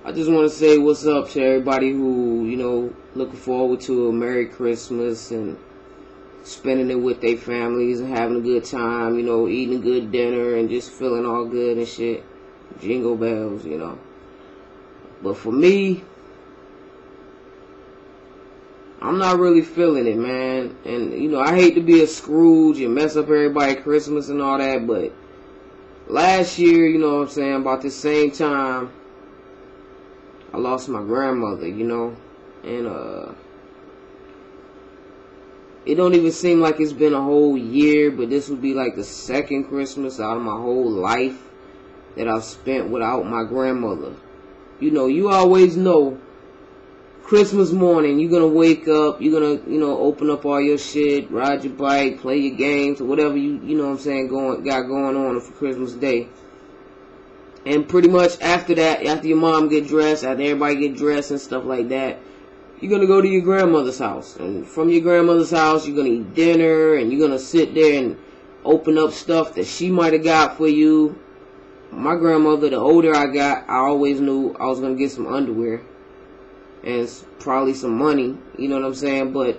I just want to say what's up to everybody who, looking forward to a Merry Christmas and spending it with their families and having a good time, eating a good dinner and just feeling all good and shit. Jingle bells. But for me, I'm not really feeling it, man. And, I hate to be a Scrooge and mess up everybody's Christmas and all that, but last year, about the same time, I lost my grandmother, and it don't even seem like it's been a whole year, but this would be like the second Christmas out of my whole life that I've spent without my grandmother. You always know Christmas morning, you're gonna wake up, you're gonna, open up all your shit, ride your bike, play your games, or whatever got going on for Christmas Day. And pretty much after that, after your mom get dressed, after everybody get dressed and stuff like that, you're going to go to your grandmother's house. And from your grandmother's house, you're going to eat dinner, and you're going to sit there and open up stuff that she might have got for you. My grandmother, the older I got, I always knew I was going to get some underwear. And probably some money, you know what I'm saying? But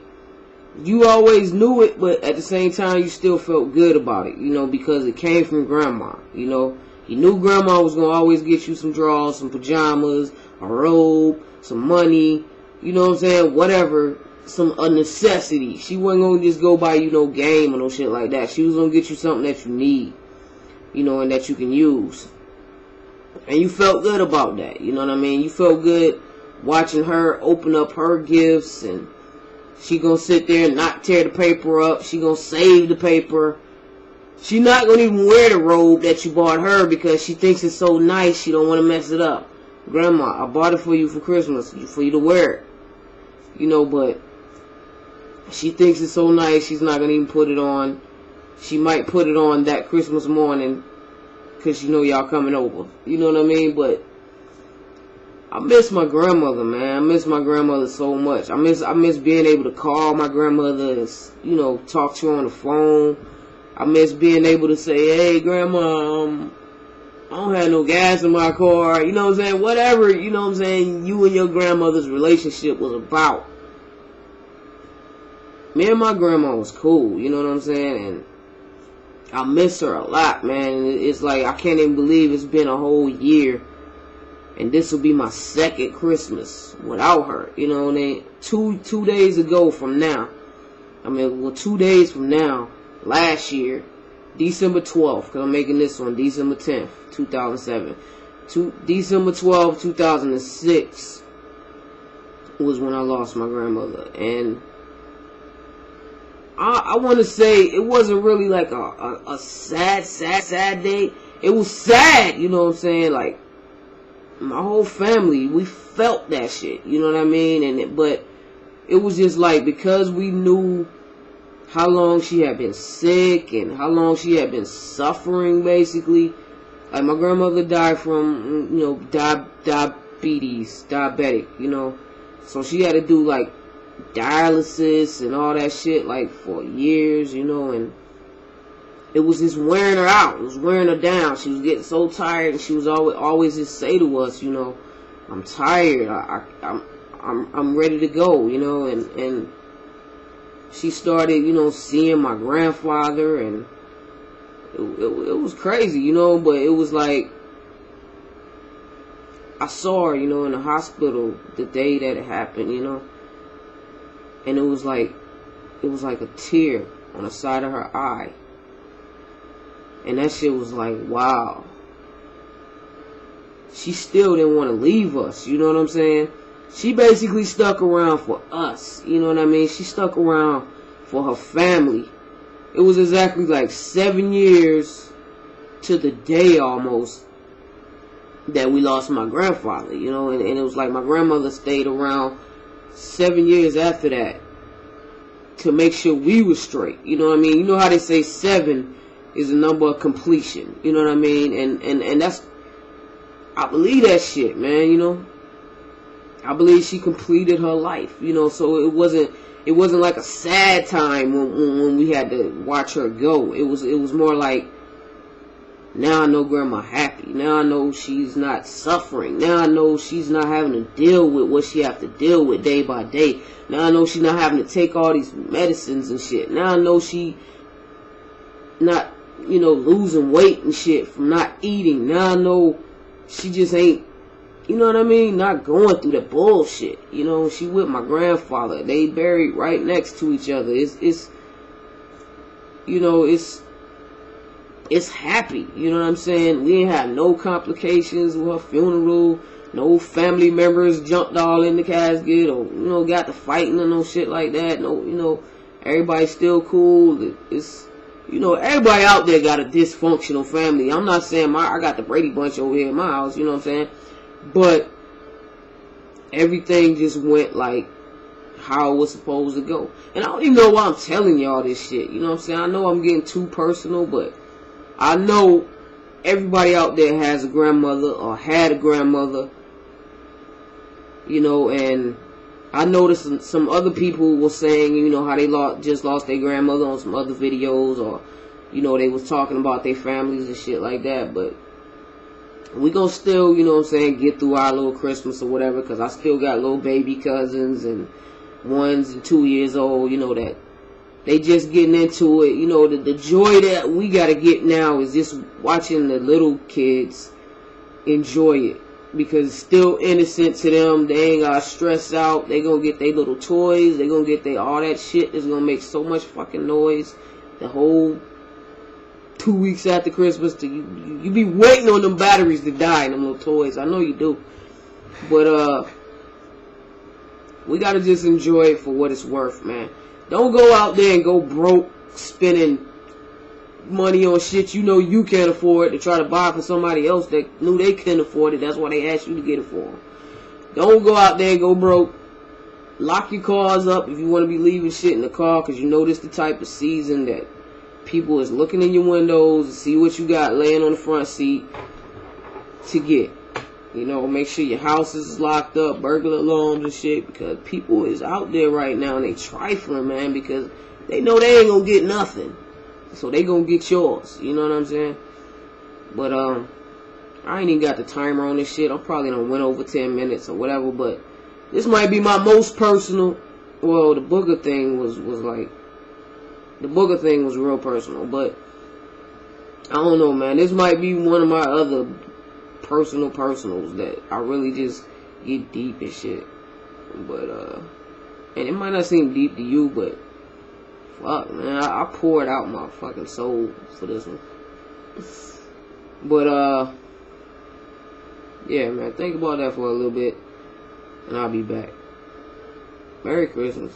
you always knew it, but at the same time, you still felt good about it, because it came from grandma, You knew grandma was going to always get you some drawers, some pajamas, a robe, some money, whatever, a necessity. She wasn't going to just go buy you no game or no shit like that. She was going to get you something that you need, and that you can use. And you felt good about that, you know what I mean? You felt good watching her open up her gifts, and she going to sit there and not tear the paper up. She going to save the paper. She not going to even wear the robe that you bought her because she thinks it's so nice she don't want to mess it up. Grandma, I bought it for you for Christmas, for you to wear it. But she thinks it's so nice she's not going to even put it on. She might put it on that Christmas morning because y'all coming over. You know what I mean? But I miss my grandmother, man. I miss my grandmother so much. I miss being able to call my grandmother and, talk to her on the phone. I miss being able to say, hey, Grandma, I don't have no gas in my car. You know what I'm saying? Whatever, you and your grandmother's relationship was about. Me and my grandma was cool, you know what I'm saying? And I miss her a lot, man. It's like, I can't even believe it's been a whole year. And this will be my second Christmas without her. And two days ago from now, 2 days from now, last year, December 12th, because I'm making this on December 10th, 2007. December 12th, 2006 was when I lost my grandmother. And I want to say it wasn't really like a sad day. It was sad, you know what I'm saying? Like, my whole family, we felt that shit, you know what I mean? But it was just like, because we knew how long she had been sick and how long she had been suffering, basically. Like, my grandmother died from, diabetic, So she had to do, like, dialysis and all that shit, like, for years, and it was just wearing her out. It was wearing her down. She was getting so tired, and she was always just say to us, I'm tired. I'm ready to go, and she started, seeing my grandfather, and it was crazy, but it was like, I saw her, in the hospital the day that it happened, and it was like a tear on the side of her eye. And that shit was like, wow. She still didn't want to leave us, you know what I'm saying? She basically stuck around for us, you know what I mean? She stuck around for her family. It was exactly like 7 years to the day almost that we lost my grandfather, and it was like my grandmother stayed around 7 years after that to make sure we were straight, you know what I mean? You know how they say 7 is a number of completion, you know what I mean? And that's, I believe that shit, man, I believe she completed her life, so it wasn't like a sad time when we had to watch her go. It was more like Now I know grandma happy. Now I know she's not suffering. Now I know she's not having to deal with what she have to deal with day by day. Now I know she's not having to take all these medicines and shit. Now I know she not, losing weight and shit from not eating. Now I know she just ain't, you know what I mean, not going through the bullshit. She with my grandfather. They buried right next to each other. It's happy, you know what I'm saying? We ain't had no complications with her funeral. No family members jumped all in the casket or, got to fighting or no shit like that. No, everybody's still cool. It's, everybody out there got a dysfunctional family. I'm not saying I got the Brady Bunch over here in my house, you know what I'm saying? But everything just went like how it was supposed to go. And I don't even know why I'm telling y'all this shit, you know what I'm saying? I know I'm getting too personal, but I know everybody out there has a grandmother or had a grandmother, and I noticed some other people were saying, how they just lost their grandmother on some other videos, or, they was talking about their families and shit like that. But we gonna still, get through our little Christmas or whatever, because I still got little baby cousins and 1 and 2 years old, that they just getting into it. The joy that we gotta get now is just watching the little kids enjoy it, because it's still innocent to them. They ain't gotta stress out. They gonna get their little toys. They gonna get all that shit that's gonna make so much fucking noise the whole 2 weeks after Christmas. You be waiting on them batteries to die in them little toys. I know you do. But we gotta just enjoy it for what it's worth, man. Don't go out there and go broke spending money on shit you can't afford to try to buy for somebody else that knew they couldn't afford it. That's why they asked you to get it for them. Don't go out there and go broke. Lock your cars up if you want to be leaving shit in the car, because this the type of season that people is looking in your windows to see what you got laying on the front seat to get. Make sure your house is locked up, burglar alarms and shit, because people is out there right now and they trifling, man, because they know they ain't gonna get nothing. So they gonna get yours, you know what I'm saying? But, I ain't even got the timer on this shit. I'm probably done went over 10 minutes or whatever, but this might be my most personal. Well, the booger thing was like, the booger thing was real personal, but I don't know, man. This might be one of my other personals that I really just get deep and shit. But and it might not seem deep to you, but fuck, man, I poured out my fucking soul for this one. But yeah, man, think about that for a little bit and I'll be back. Merry Christmas.